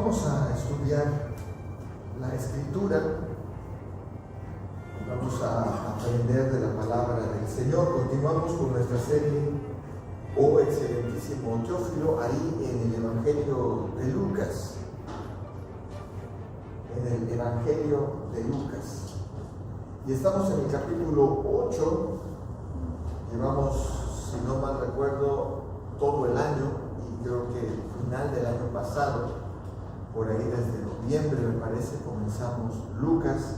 Vamos a estudiar la Escritura, vamos a aprender de la palabra del Señor. Continuamos con nuestra serie, oh excelentísimo Teófilo, ahí en el Evangelio de Lucas. En el Evangelio de Lucas. Y estamos en el capítulo 8, llevamos, si no mal recuerdo, todo el año, y creo que el final del año pasado, por ahí desde noviembre me parece, comenzamos Lucas,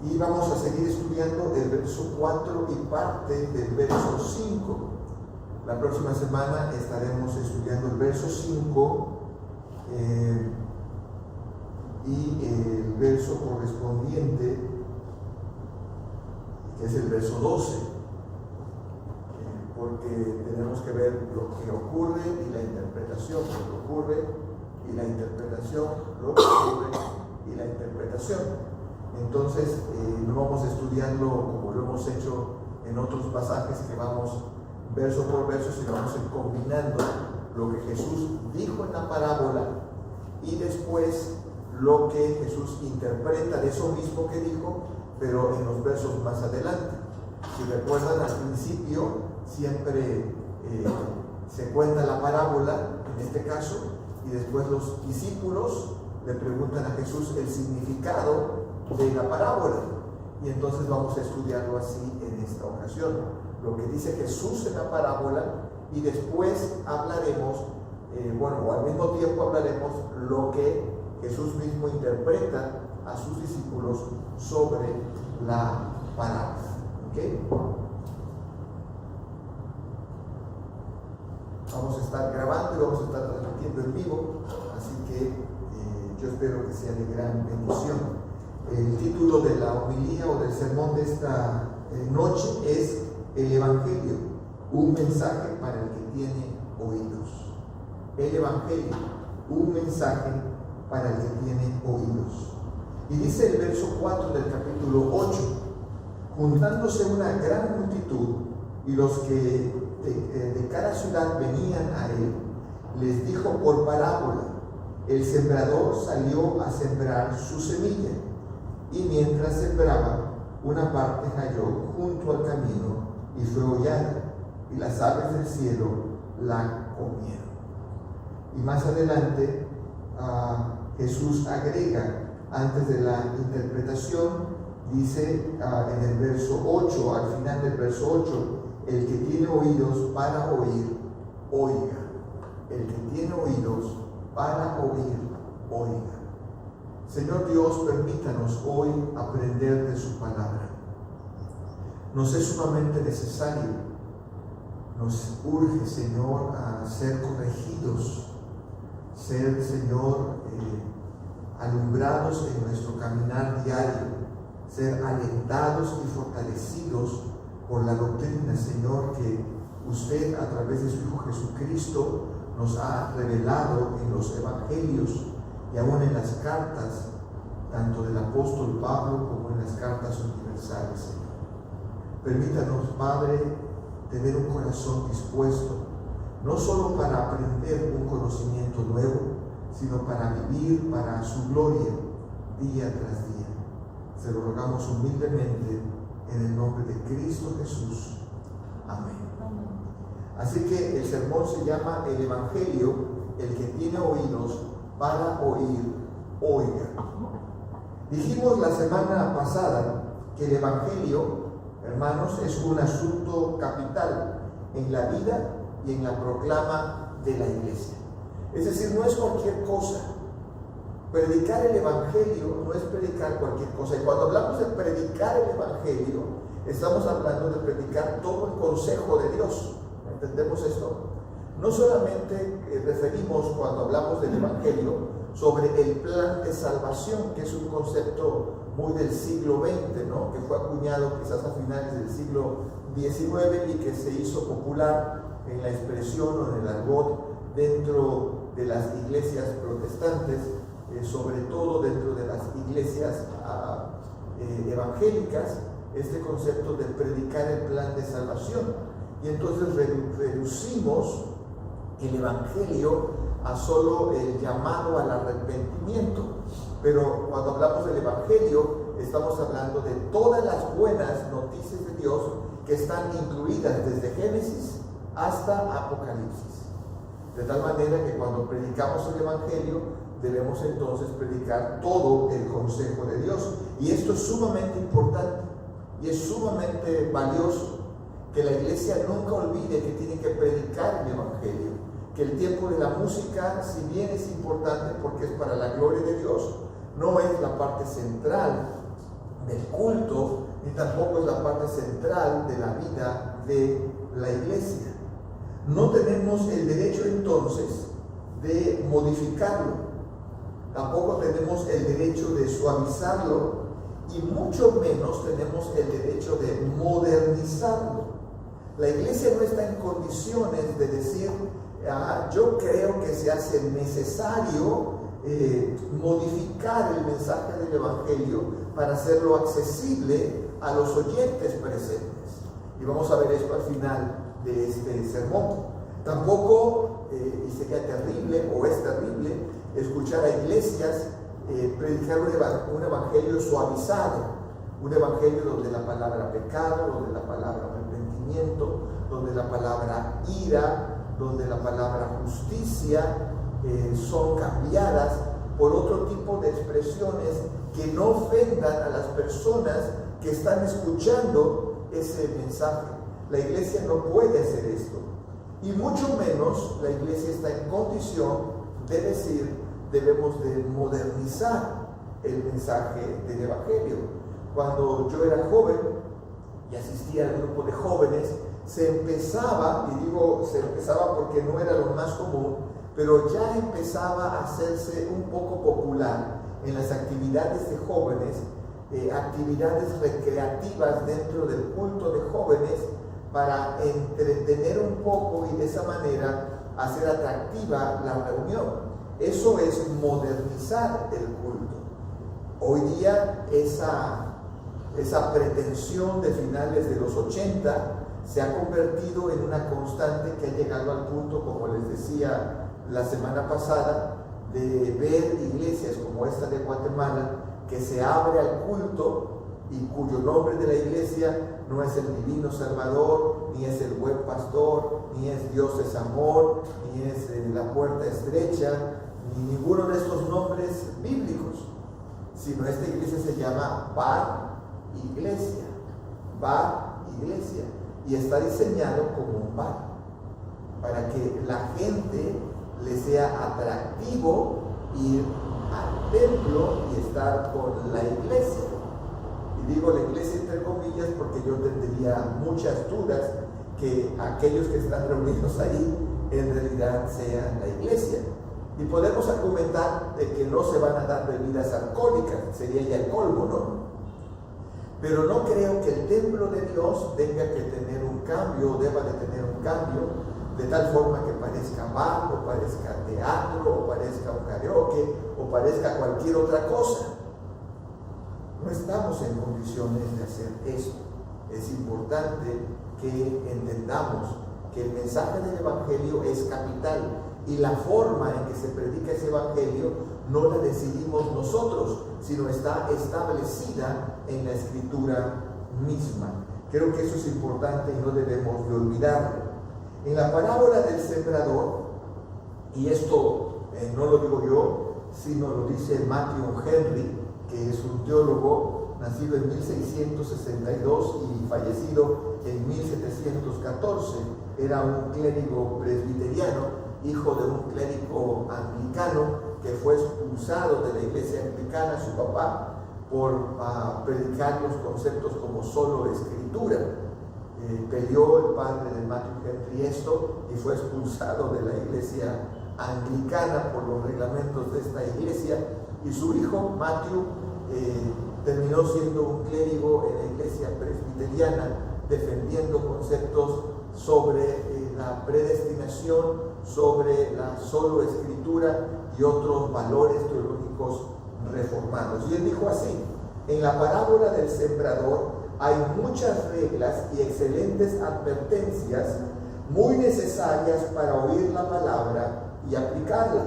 y vamos a seguir estudiando el verso 4 y parte del verso 5. La próxima semana estaremos estudiando el verso 5 y el verso correspondiente, que es el verso 12, porque tenemos que ver lo que ocurre y la interpretación, lo que ocurre y la interpretación, lo que ocurre y la interpretación. Entonces, no vamos a estudiarlo como lo hemos hecho en otros pasajes, que vamos verso por verso, sino vamos a ir combinando lo que Jesús dijo en la parábola y después lo que Jesús interpreta de eso mismo que dijo, pero en los versos más adelante. Si recuerdan, al principio siempre se cuenta la parábola, en este caso, y después los discípulos le preguntan a Jesús el significado de la parábola. Y entonces vamos a estudiarlo así en esta ocasión. Lo que dice Jesús en la parábola, y después hablaremos, o al mismo tiempo hablaremos lo que Jesús mismo interpreta a sus discípulos sobre la parábola. ¿Okay? Vamos a estar grabando y vamos a estar transmitiendo en vivo, así que yo espero que sea de gran bendición. El título de la homilía o del sermón de esta noche es El Evangelio, un mensaje para el que tiene oídos. El Evangelio, un mensaje para el que tiene oídos. Y dice el verso 4 del capítulo 8: juntándose una gran multitud y los que de cada ciudad venían a él, les dijo por parábola: el sembrador salió a sembrar su semilla, y mientras sembraba, una parte cayó junto al camino y fue hollada, y las aves del cielo la comieron. Y más adelante Jesús agrega, antes de la interpretación, dice en el verso 8, al final del verso 8: el que tiene oídos para oír, oiga. El que tiene oídos para oír, oiga. Señor Dios, permítanos hoy aprender de su palabra. Nos es sumamente necesario, nos urge, Señor, a ser corregidos, ser, Señor, alumbrados en nuestro caminar diario, ser alentados y fortalecidos por la doctrina, Señor, que usted a través de su Hijo Jesucristo nos ha revelado en los evangelios y aún en las cartas, tanto del apóstol Pablo como en las cartas universales, Señor. Permítanos, Padre, tener un corazón dispuesto, no solo para aprender un conocimiento nuevo, sino para vivir para su gloria día tras día. Se lo rogamos humildemente en el nombre de Cristo Jesús. Amén. Así que el sermón se llama El Evangelio, el que tiene oídos para oír, oiga. Dijimos la semana pasada que el Evangelio, hermanos, es un asunto capital en la vida y en la proclama de la iglesia. Es decir, no es cualquier cosa. Predicar el Evangelio no es predicar cualquier cosa. Y cuando hablamos de predicar el Evangelio, estamos hablando de predicar todo el consejo de Dios. ¿Entendemos esto? No solamente referimos, cuando hablamos del Evangelio, sobre el plan de salvación, que es un concepto muy del siglo XX, ¿no? Que fue acuñado quizás a finales del siglo XIX y que se hizo popular en la expresión o en el argot dentro de las iglesias protestantes, sobre todo dentro de las iglesias evangélicas, este concepto de predicar el plan de salvación. Y entonces reducimos el Evangelio a solo el llamado al arrepentimiento. Pero cuando hablamos del Evangelio, estamos hablando de todas las buenas noticias de Dios que están incluidas desde Génesis hasta Apocalipsis. De tal manera que cuando predicamos el Evangelio, debemos entonces predicar todo el consejo de Dios. Y esto es sumamente importante y es sumamente valioso, que la iglesia nunca olvide que tiene que predicar el Evangelio, que el tiempo de la música, si bien es importante porque es para la gloria de Dios, no es la parte central del culto, ni tampoco es la parte central de la vida de la iglesia. No tenemos el derecho entonces de modificarlo, tampoco tenemos el derecho de suavizarlo y mucho menos tenemos el derecho de modernizarlo. La iglesia no está en condiciones de decir, yo creo que se hace necesario modificar el mensaje del Evangelio para hacerlo accesible a los oyentes presentes. Y vamos a ver esto al final de este sermón. Tampoco, y sería terrible o es terrible, escuchar a iglesias predicar un evangelio suavizado, un evangelio donde la palabra pecado, donde la palabra arrepentimiento, donde la palabra ira, donde la palabra justicia son cambiadas por otro tipo de expresiones que no ofendan a las personas que están escuchando ese mensaje. La iglesia no puede hacer esto, y mucho menos la iglesia está en condición de decir, debemos de modernizar el mensaje del Evangelio. Cuando yo era joven y asistía al grupo de jóvenes, se empezaba, y digo se empezaba porque no era lo más común, pero ya empezaba a hacerse un poco popular en las actividades de jóvenes, actividades recreativas dentro del culto de jóvenes, para entretener un poco y de esa manera hacer atractiva la reunión. Eso es modernizar el culto. Hoy día esa pretensión de finales de los 80 se ha convertido en una constante que ha llegado al punto, como les decía la semana pasada, de ver iglesias como esta de Guatemala que se abre al culto y cuyo nombre de la iglesia no es el Divino Salvador, ni es el Buen Pastor, ni es Dios es Amor, ni es la Puerta Estrecha, ni ninguno de estos nombres bíblicos, sino esta iglesia se llama Bar Iglesia, Bar Iglesia, y está diseñado como un bar, para que la gente le sea atractivo ir al templo y estar con la iglesia. Y digo la iglesia entre comillas porque yo tendría muchas dudas que aquellos que están reunidos ahí en realidad sean la iglesia. Y podemos argumentar de que no se van a dar bebidas alcohólicas, sería ya el colmo, ¿no? Pero no creo que el templo de Dios tenga que tener un cambio, o deba de tener un cambio, de tal forma que parezca bar, o parezca teatro, o parezca un karaoke, o parezca cualquier otra cosa. No estamos en condiciones de hacer eso. Es importante que entendamos que el mensaje del Evangelio es capital, y la forma en que se predica ese Evangelio no la decidimos nosotros, sino está establecida en la Escritura misma. Creo que eso es importante y no debemos de olvidarlo. En la parábola del sembrador, y esto no lo digo yo, sino lo dice Matthew Henry, que es un teólogo nacido en 1662 y fallecido en 1714, era un clérigo presbiteriano, hijo de un clérigo anglicano que fue expulsado de la iglesia anglicana, su papá, por predicar los conceptos como solo escritura. Peleó el padre de Matthew Henry esto y fue expulsado de la iglesia anglicana por los reglamentos de esta iglesia, y su hijo Matthew terminó siendo un clérigo en la iglesia presbiteriana, defendiendo conceptos sobre la predestinación, sobre la solo escritura y otros valores teológicos reformados. Y él dijo así: en la parábola del sembrador hay muchas reglas y excelentes advertencias muy necesarias para oír la palabra y aplicarla.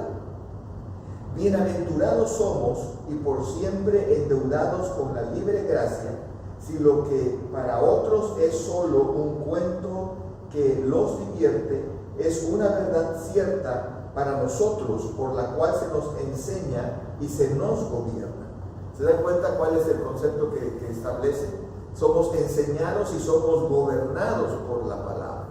Bienaventurados somos y por siempre endeudados con la libre gracia, si lo que para otros es solo un cuento que los divierte, es una verdad cierta para nosotros, por la cual se nos enseña y se nos gobierna. ¿Se dan cuenta cuál es el concepto que establece? Somos enseñados y somos gobernados por la palabra.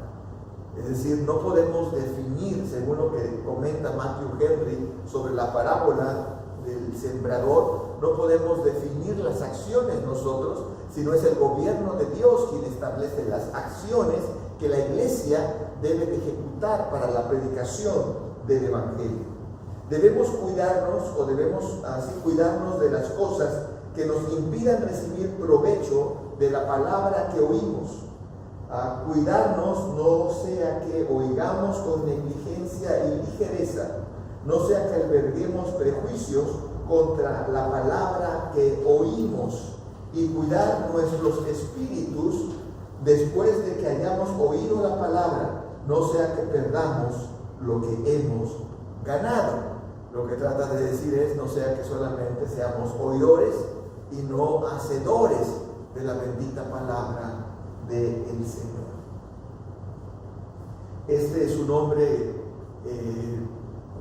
Es decir, no podemos definir, según lo que comenta Matthew Henry sobre la parábola del sembrador, no podemos definir las acciones nosotros, sino es el gobierno de Dios quien establece las acciones que la iglesia debe de ejecutar para la predicación del Evangelio. Debemos cuidarnos, o debemos así cuidarnos de las cosas que nos impidan recibir provecho de la palabra que oímos. Cuidarnos no sea que oigamos con negligencia y ligereza, no sea que alberguemos prejuicios contra la palabra que oímos, y cuidar nuestros espíritus después de que hayamos oído la palabra, no sea que perdamos lo que hemos ganado. Lo que trata de decir es, no sea que solamente seamos oidores y no hacedores de la bendita palabra del Señor. Este es un hombre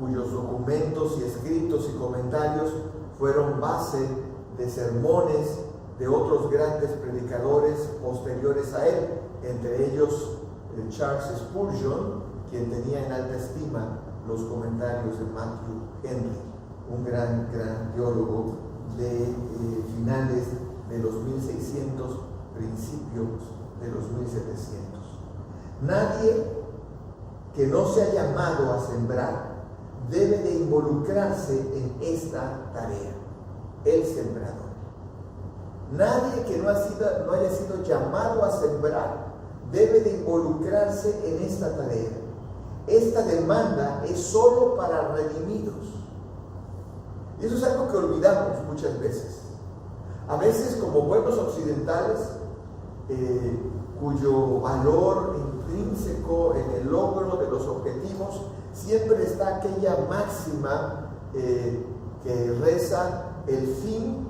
cuyos documentos y escritos y comentarios fueron base de sermones de otros grandes predicadores posteriores a él, entre ellos Charles Spurgeon, quien tenía en alta estima los comentarios de Matthew Henry, un gran teólogo de finales de los 1600, principios de los 1700. Nadie que no sea llamado a sembrar debe de involucrarse en esta tarea, el sembrador. Nadie que no haya sido llamado a sembrar debe de involucrarse en esta tarea. Esta demanda es solo para redimidos. Y eso es algo que olvidamos muchas veces. A veces, como buenos occidentales, cuyo valor intrínseco en el logro de los objetivos siempre está aquella máxima que reza: el fin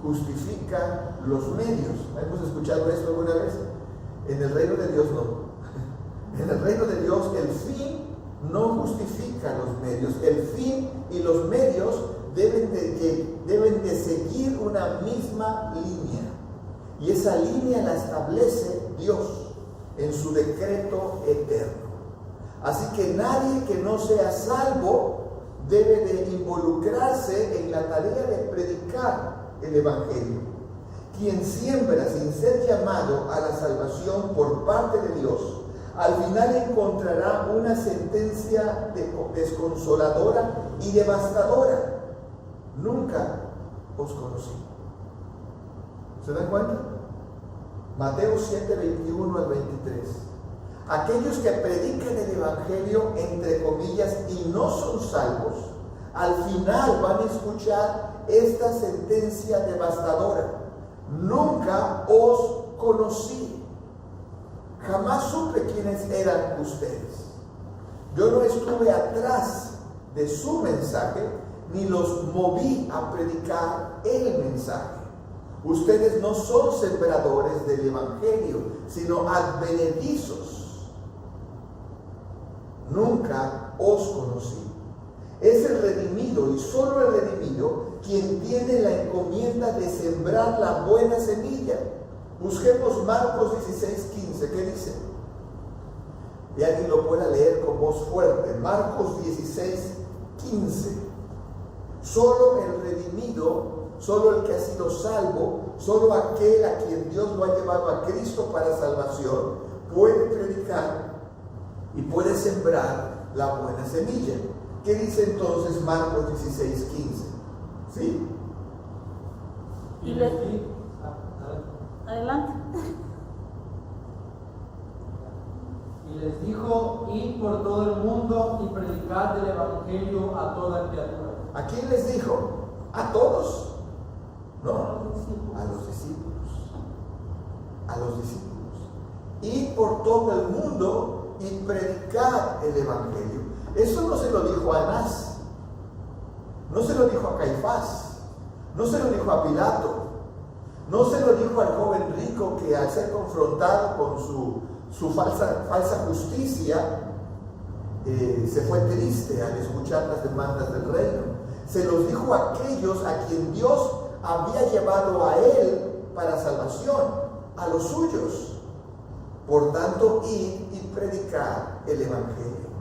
justifica los medios. ¿Hemos escuchado esto alguna vez? En el reino de Dios no. En el reino de Dios el fin no justifica los medios. El fin y los medios deben de seguir una misma línea. Y esa línea la establece Dios en su decreto eterno. Así que nadie que no sea salvo debe de involucrarse en la tarea de predicar el Evangelio. Quien siembra sin ser llamado a la salvación por parte de Dios, al final encontrará una sentencia desconsoladora y devastadora: nunca os conocí. ¿Se dan cuenta? Mateo 7, 21 al 23. Aquellos que predican el Evangelio, entre comillas, y no son salvos, al final van a escuchar esta sentencia devastadora: nunca os conocí. Jamás supe quiénes eran ustedes. Yo no estuve atrás de su mensaje, ni los moví a predicar el mensaje. Ustedes no son sembradores del Evangelio, sino advenedizos. Nunca os conocí. Es el redimido, y solo el redimido, quien tiene la encomienda de sembrar la buena semilla. Busquemos Marcos 16:15. ¿Qué dice? Y alguien lo pueda leer con voz fuerte. Marcos 16:15. Solo el redimido, solo el que ha sido salvo, solo aquel a quien Dios lo ha llevado a Cristo para salvación, puede predicar y puede sembrar la buena semilla. ¿Qué dice entonces Marcos 16:15? ¿Sí? Y les adelante. Y les dijo: id por todo el mundo y predicad el Evangelio a toda criatura. ¿A quién les dijo? ¿A todos? No, a los discípulos. A los discípulos. Id por todo el mundo y predicad el Evangelio. Eso no se lo dijo a Anás, no se lo dijo a Caifás, no se lo dijo a Pilato, no se lo dijo al joven rico que al ser confrontado con su falsa justicia, se fue triste al escuchar las demandas del reino. Se los dijo a aquellos a quien Dios había llevado a él para salvación, a los suyos. Por tanto, id y predicar el Evangelio.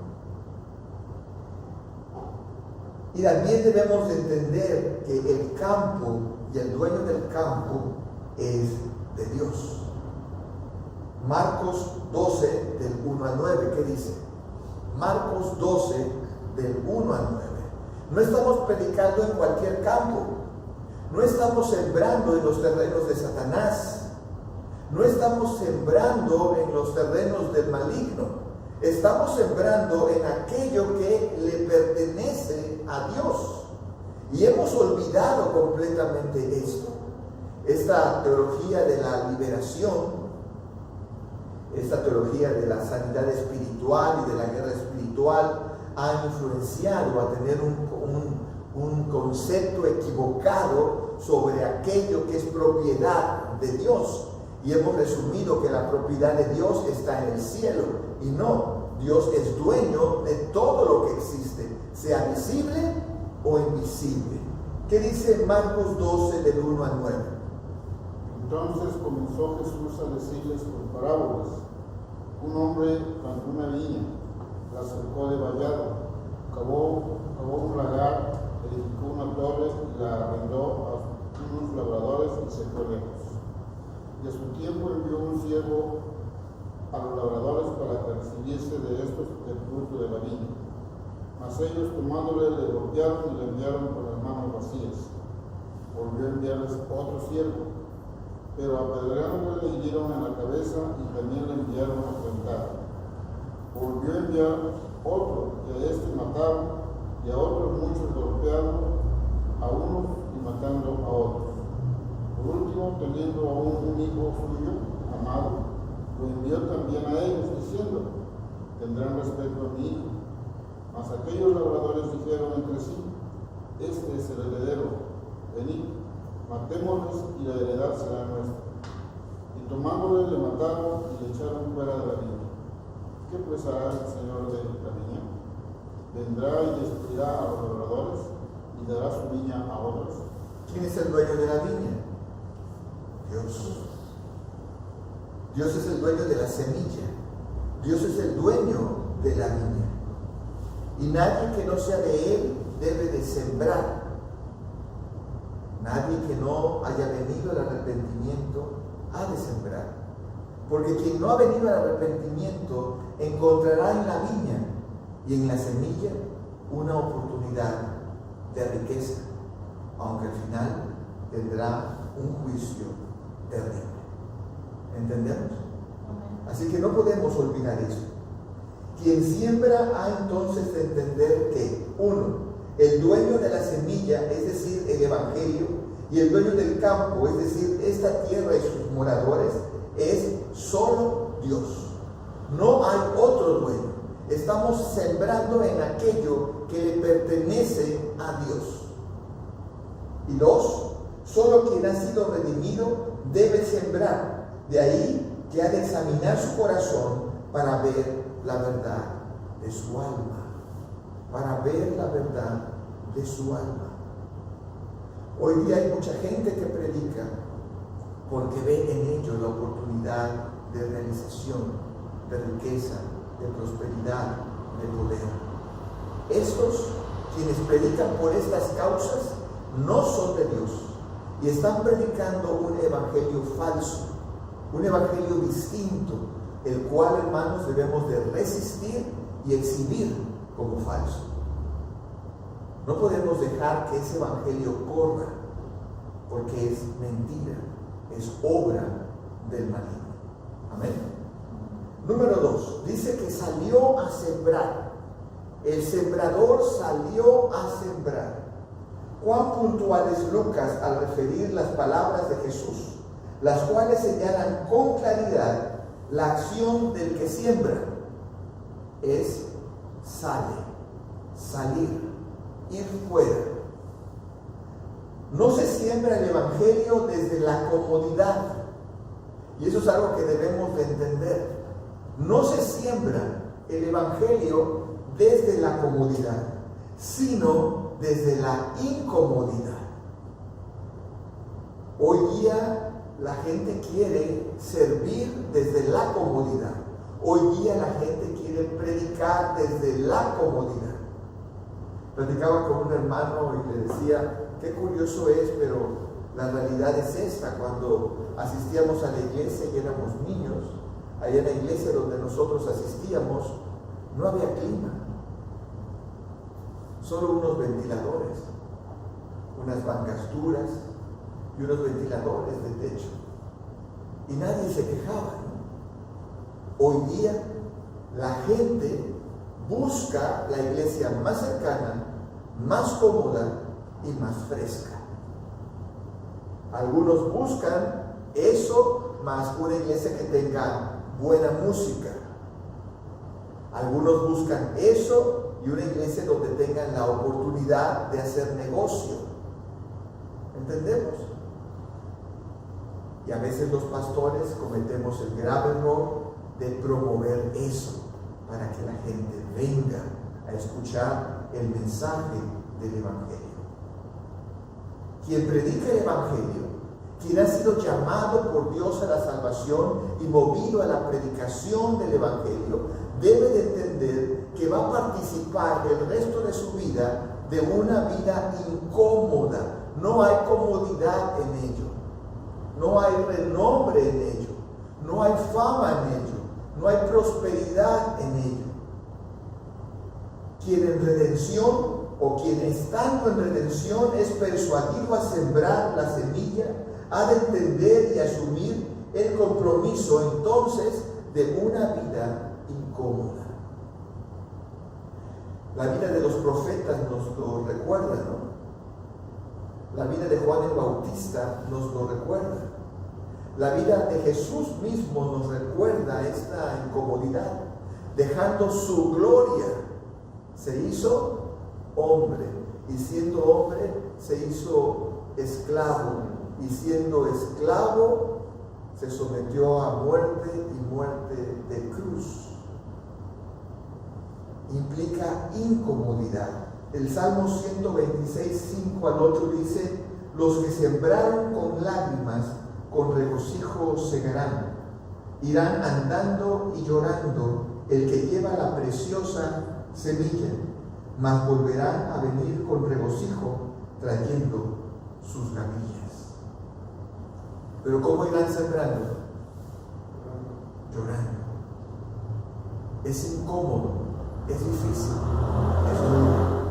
Y también debemos de entender que el campo y el dueño del campo es de Dios. Marcos 12, del 1 al 9, ¿qué dice? Marcos 12, del 1 al 9. No estamos predicando en cualquier campo. No estamos sembrando en los terrenos de Satanás. No estamos sembrando en los terrenos del maligno. Estamos sembrando en aquello que le pertenece a Dios. Y hemos olvidado completamente esto. Esta teología de la liberación, esta teología de la sanidad espiritual y de la guerra espiritual ha influenciado a tener un concepto equivocado sobre aquello que es propiedad de Dios. Y hemos resumido que la propiedad de Dios está en el cielo. Y no, Dios es dueño de todo lo que existe, sea visible o invisible. ¿Qué dice Marcos 12, del 1 al 9? Entonces comenzó Jesús a decirles por parábolas. Un hombre plantó una viña, la cercó de vallado, cavó un lagar, edificó una torre y la arrendó a unos labradores y se fue lejos. Y a su tiempo envió un siervo a los labradores para que recibiese de estos el fruto de la viña. Mas ellos, tomándole, le golpearon y le enviaron con las manos vacías. Volvió a enviarles otro siervo, pero apedreándole le hirieron en la cabeza y también le enviaron afrentado. Volvió a enviar otro, y a este mataron, y a otros muchos golpearon, a unos y matando a otros. Por último, teniendo aún un hijo suyo, amado, lo envió también a ellos, diciendo: tendrán respeto a mi hijo. Mas aquellos labradores dijeron entre sí: este es el heredero, venid, matémoslos y la heredad será nuestra. Y tomándole le mataron y le echaron fuera de la viña. ¿Qué pues hará el Señor de la viña? Vendrá y destruirá a los labradores y dará su viña a otros. ¿Quién es el dueño de la viña? Dios. Dios es el dueño de la semilla. Dios es el dueño de la viña. Y nadie que no sea de Él debe de sembrar. Nadie que no haya venido al arrepentimiento ha de sembrar. Porque quien no ha venido al arrepentimiento encontrará en la viña y en la semilla una oportunidad de riqueza, aunque al final tendrá un juicio terrible. ¿Entendemos? Así que no podemos olvidar eso. Quien siembra ha entonces de entender que, uno, el dueño de la semilla, es decir, el Evangelio, y el dueño del campo, es decir, esta tierra y sus moradores, es solo Dios. No hay otro dueño. Estamos sembrando en aquello que le pertenece a Dios. Y dos, solo quien ha sido redimido debe sembrar. De ahí que ha de examinar su corazón para ver la verdad de su alma. Para ver la verdad de su alma. Hoy día hay mucha gente que predica porque ve en ello la oportunidad de realización, de riqueza, de prosperidad, de poder. Estos, quienes predican por estas causas, no son de Dios y están predicando un evangelio falso, un evangelio distinto, el cual, hermanos, debemos de resistir y exhibir como falso. No podemos dejar que ese evangelio corra, porque es mentira, es obra del maligno. Amén. Número 2, dice que salió a sembrar. El sembrador salió a sembrar. Cuán puntual es Lucas al referir las palabras de Jesús, las cuales señalan con claridad la acción del que siembra. Es sale salir, ir fuera. No se siembra el Evangelio desde la comodidad. Y eso es algo que debemos de entender. No se siembra el Evangelio desde la comodidad, sino desde la incomodidad. Hoy día la gente quiere servir desde la comodidad. Hoy día la gente quiere predicar desde la comodidad. Platicaba con un hermano y le decía, qué curioso es, pero la realidad es esta. Cuando asistíamos a la iglesia y éramos niños, allá en la iglesia donde nosotros asistíamos, no había clima. Solo unos ventiladores, unas bancas duras y unos ventiladores de techo. Y nadie se quejaba, ¿no? Hoy día la gente busca la iglesia más cercana, más cómoda y más fresca. Algunos buscan eso más una iglesia que tenga buena música. Algunos buscan eso y una iglesia donde tengan la oportunidad de hacer negocio. ¿Entendemos? Y a veces los pastores cometemos el grave error de promover eso para que la gente venga a escuchar el mensaje del Evangelio. Quien predica el Evangelio, quien ha sido llamado por Dios a la salvación y movido a la predicación del Evangelio, debe de entender que va a participar el resto de su vida de una vida incómoda. No hay comodidad en ello, no hay renombre en ello, no hay fama en ello, no hay prosperidad en ello. Quien en redención o quien estando en redención es persuadido a sembrar la semilla, ha de entender y asumir el compromiso entonces de una vida incómoda. La vida de los profetas nos lo recuerda, ¿no? La vida de Juan el Bautista nos lo recuerda. La vida de Jesús mismo nos recuerda esta incomodidad. Dejando su gloria, se hizo hombre, y siendo hombre se hizo esclavo, y siendo esclavo se sometió a muerte y muerte de cruz. Implica incomodidad. El Salmo 126, 5 al 8 dice: los que sembraron con lágrimas, con regocijo segarán. Irán andando y llorando el que lleva la preciosa semilla, mas volverán a venir con regocijo trayendo sus gavillas. Pero ¿cómo irán sembrando? Llorando. Es incómodo, es difícil, es duro.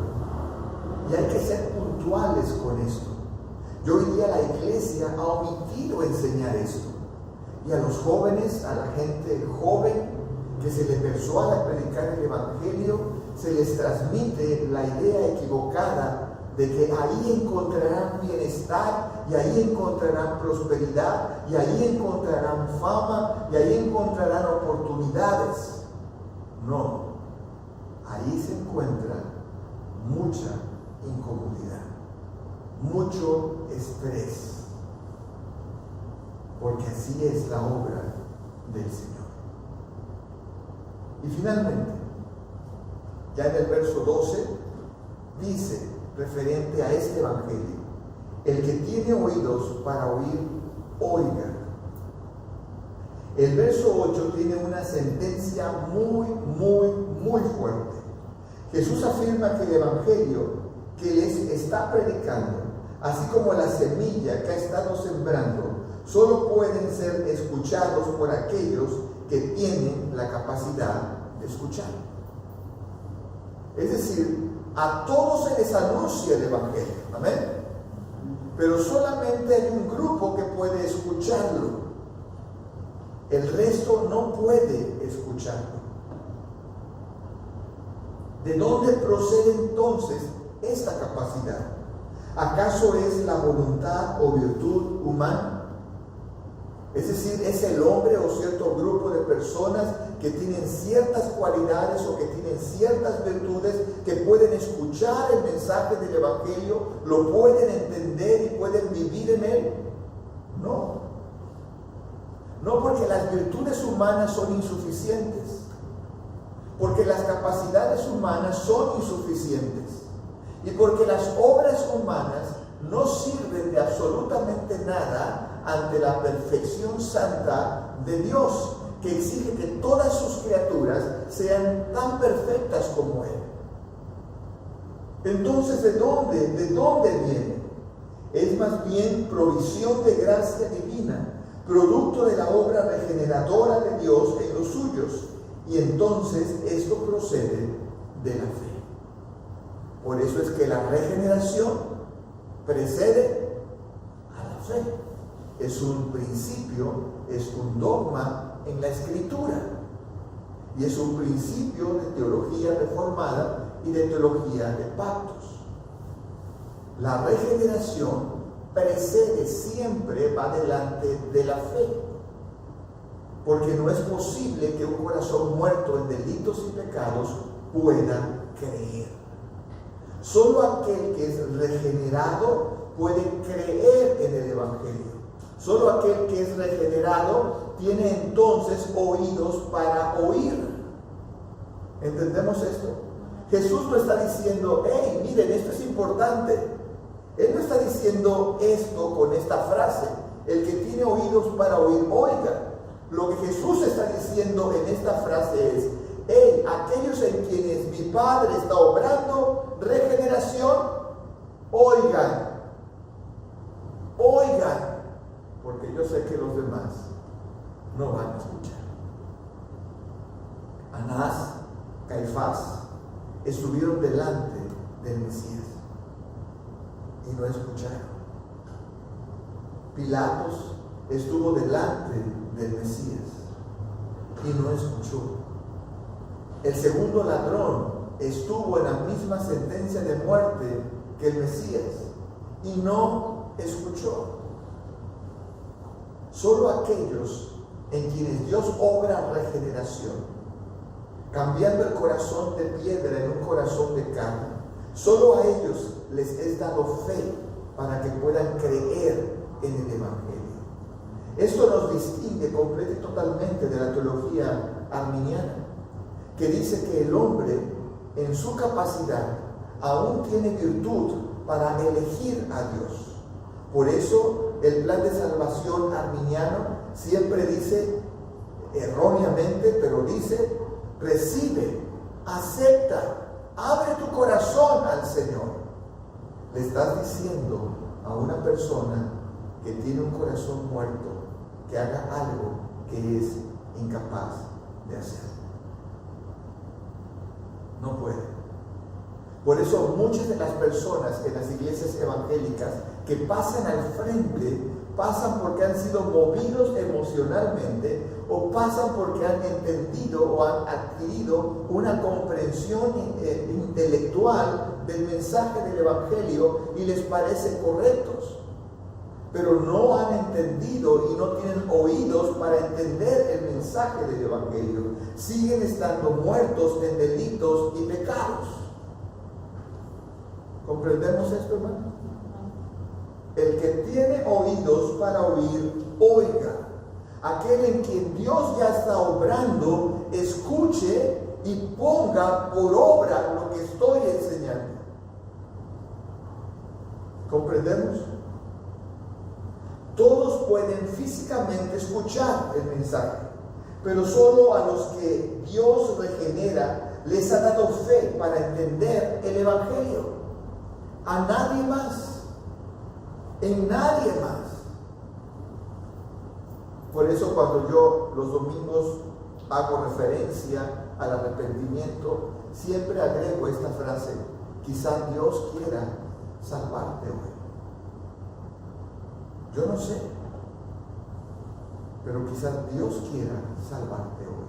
Y hay que ser puntuales con esto. Y hoy día la iglesia ha omitido enseñar esto. Y a los jóvenes, a la gente joven que se le persuada a predicar el Evangelio, se les transmite la idea equivocada de que ahí encontrarán bienestar, y ahí encontrarán prosperidad, y ahí encontrarán fama, y ahí encontrarán oportunidades. No, ahí se encuentra mucha incomodidad, mucho estrés, porque así es la obra del Señor. Y finalmente, ya en el verso 12, dice, referente a este Evangelio: el que tiene oídos para oír, oiga. El verso 8 tiene una sentencia muy fuerte. Jesús afirma que el Evangelio que les está predicando, así como la semilla que ha estado sembrando, solo pueden ser escuchados por aquellos que tienen la capacidad de escuchar. Es decir, a todos se les anuncia el Evangelio, ¿amén? Pero solamente hay un grupo que puede escucharlo. El resto no puede escucharlo. ¿De dónde procede entonces esta capacidad? ¿Acaso es la voluntad o virtud humana? Es decir, es el hombre o cierto grupo de personas que tienen ciertas cualidades o que tienen ciertas virtudes, que pueden escuchar el mensaje del Evangelio, lo pueden entender y pueden vivir en él. No. No, porque las virtudes humanas son insuficientes, porque las capacidades humanas son insuficientes y porque las obras humanas no sirven de absolutamente nada ante la perfección santa de Dios, que exige que todas sus criaturas sean tan perfectas como Él. Entonces, ¿de dónde viene? Es más bien provisión de gracia divina, producto de la obra regeneradora de Dios en los suyos, y entonces esto procede de la fe. Por eso es que la regeneración precede a la fe. Es un principio, es un dogma en la Escritura, y es un principio de teología reformada y de teología de pactos. La regeneración precede, siempre va delante de la fe, porque no es posible que un corazón muerto en delitos y pecados pueda creer. Solo aquel que es regenerado puede creer en el Evangelio. Solo aquel que es regenerado tiene entonces oídos para oír. ¿Entendemos esto? Jesús no está diciendo, hey, miren, esto es importante. Él no está diciendo esto con esta frase, el que tiene oídos para oír, oiga. Lo que Jesús está diciendo en esta frase es, hey, aquellos en quienes mi Padre está obrando regeneración, oigan, porque yo sé que los demás no van a escuchar. Anás, Caifás estuvieron delante del Mesías y no escucharon. Pilatos estuvo delante del Mesías y no escuchó. El segundo ladrón estuvo en la misma sentencia de muerte que el Mesías y no escuchó. Solo aquellos en quienes Dios obra regeneración, cambiando el corazón de piedra en un corazón de carne, solo a ellos les es dado fe para que puedan creer en el Evangelio. Esto nos distingue completa y totalmente de la teología arminiana, que dice que el hombre en su capacidad aún tiene virtud para elegir a Dios. Por eso el plan de salvación arminiano siempre dice, erróneamente, pero dice, recibe, acepta, abre tu corazón al Señor. Le estás diciendo a una persona que tiene un corazón muerto que haga algo que es incapaz de hacer. No puede. Por eso muchas de las personas en las iglesias evangélicas que pasan al frente, pasan porque han sido movidos emocionalmente o pasan porque han entendido o han adquirido una comprensión intelectual del mensaje del Evangelio y les parece correctos, pero no han entendido y no tienen oídos para entender el mensaje del Evangelio. Siguen estando muertos en delitos y pecados. ¿Comprendemos esto, hermano? El que tiene oídos para oír, oiga. Aquel en quien Dios ya está obrando, escuche y ponga por obra lo que estoy enseñando. ¿Comprendemos? Todos pueden físicamente escuchar el mensaje, pero solo a los que Dios regenera les ha dado fe para entender el Evangelio. A nadie más, en nadie más. Por eso cuando yo los domingos hago referencia al arrepentimiento, siempre agrego esta frase: quizás Dios quiera salvarte hoy. Yo no sé, pero quizás Dios quiera salvarte hoy.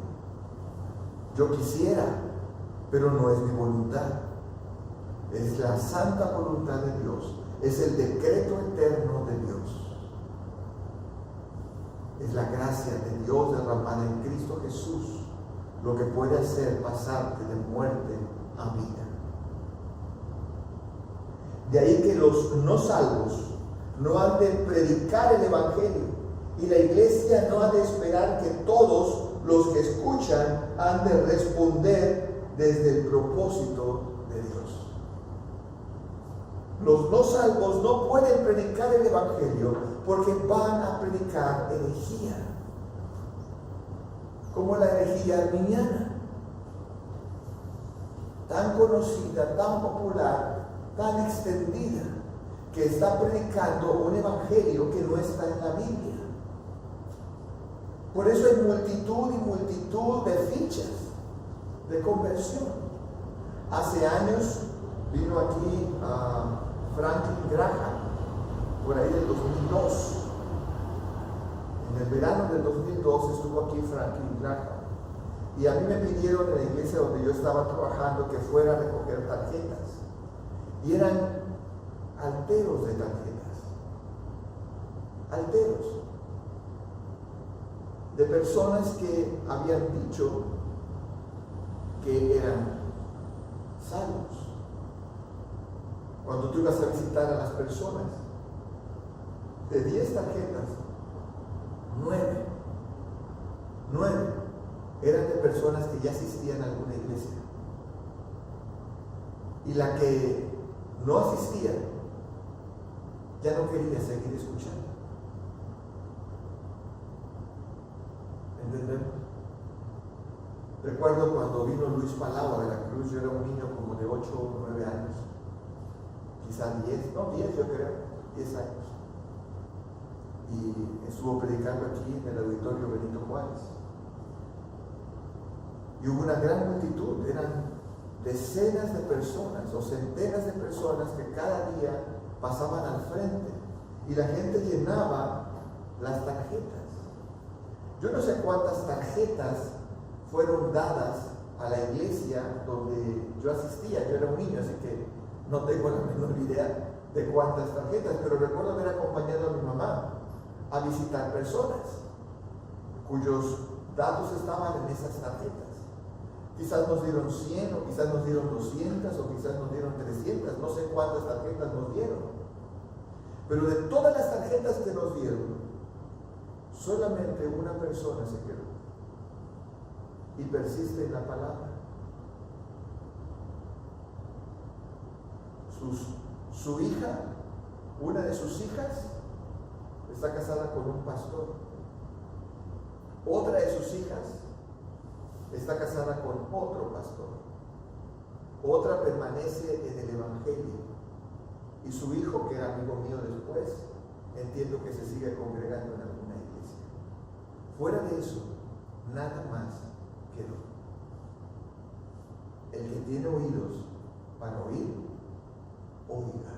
Yo quisiera, pero no es mi voluntad. Es la santa voluntad de Dios. Es el decreto eterno de Dios. Es la gracia de Dios derramada en Cristo Jesús lo que puede hacer pasarte de muerte a vida. De ahí que los no salvos no han de predicar el Evangelio, y la iglesia no ha de esperar que todos los que escuchan han de responder desde el propósito de Dios. Los no salvos no pueden predicar el Evangelio porque van a predicar herejía, como la herejía arminiana, tan conocida, tan popular, tan extendida, que está predicando un evangelio que no está en la Biblia. Por eso hay multitud y multitud de fichas de conversión. Hace años vino aquí Franklin Graham, por ahí del 2002. En el verano del 2002 estuvo aquí Franklin Graham. Y a mí me pidieron en la iglesia donde yo estaba trabajando que fuera a recoger tarjetas. Y eran alteros de tarjetas. Alteros. De personas que habían dicho que eran salvos. Cuando tú ibas a visitar a las personas, de 10 tarjetas, 9 eran de personas que ya asistían a alguna iglesia. Y la que no asistía ya no quería seguir escuchando. ¿Entendemos? Recuerdo cuando vino Luis Palau a Veracruz, yo era un niño como de 8 o 9 años, quizás 10 yo creo, 10 años. Y estuvo predicando aquí en el auditorio Benito Juárez. Y hubo una gran multitud, eran decenas de personas o centenas de personas que cada día pasaban al frente y la gente llenaba las tarjetas. Yo no sé cuántas tarjetas fueron dadas a la iglesia donde yo asistía. Yo era un niño, así que no tengo la menor idea de cuántas tarjetas, pero recuerdo haber acompañado a mi mamá a visitar personas cuyos datos estaban en esas tarjetas. Quizás nos dieron 100, o quizás nos dieron 200, o quizás nos dieron 300, no sé cuántas tarjetas nos dieron. Pero de todas las tarjetas que nos dieron, solamente una persona se quedó y persiste en la palabra. Su hija, una de sus hijas, está casada con un pastor. Otra de sus hijas está casada con otro pastor. Otra permanece en el Evangelio. Y su hijo, que era amigo mío después, entiendo que se sigue congregando en alguna iglesia. Fuera de eso, nada más quedó. El que tiene oídos para oír, oiga.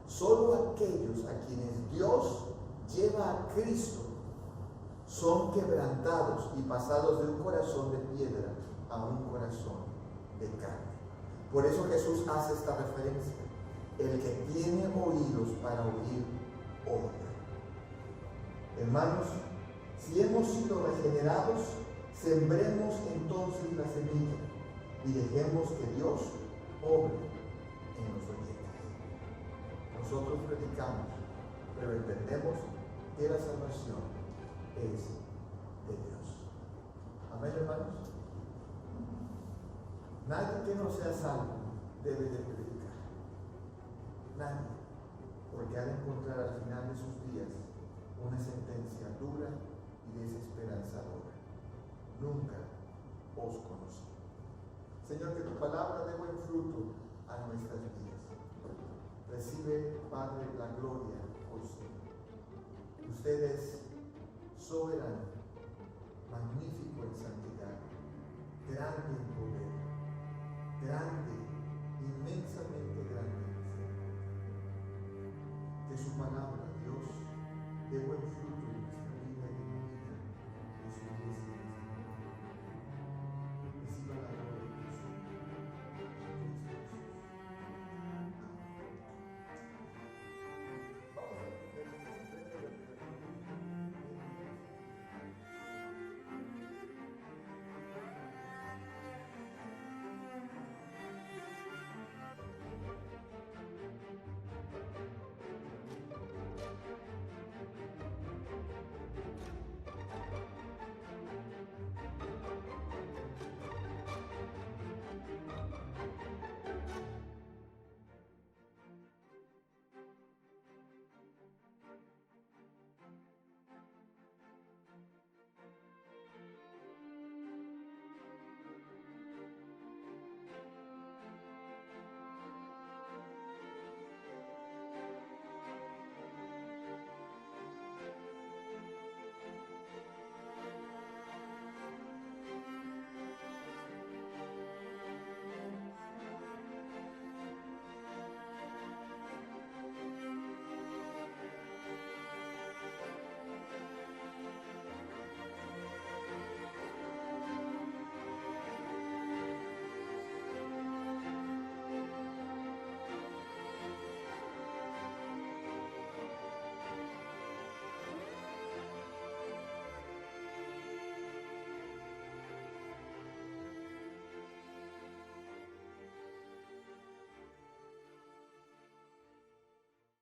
Solo aquellos a quienes Dios lleva a Cristo son quebrantados y pasados de un corazón de piedra a un corazón de carne. Por eso Jesús hace esta referencia. El que tiene oídos para oír, oiga. Hermanos, si hemos sido regenerados, sembremos entonces la semilla y dejemos que Dios obre en los oyentes. Nosotros predicamos, pero entendemos que la salvación es de Dios. Amén, hermanos. Nadie que no sea salvo debe de predicar. Nadie, porque ha de encontrar al final de sus días una sentencia dura y desesperanzadora. Nunca os conocí. Señor, que tu palabra dé buen fruto a nuestras vidas. Recibe, Padre, la gloria hoy, Señor. Usted es soberano, magnífico en santidad, grande en poder, grande, inmensamente grande en fe. Que su palabra, Dios, dé buen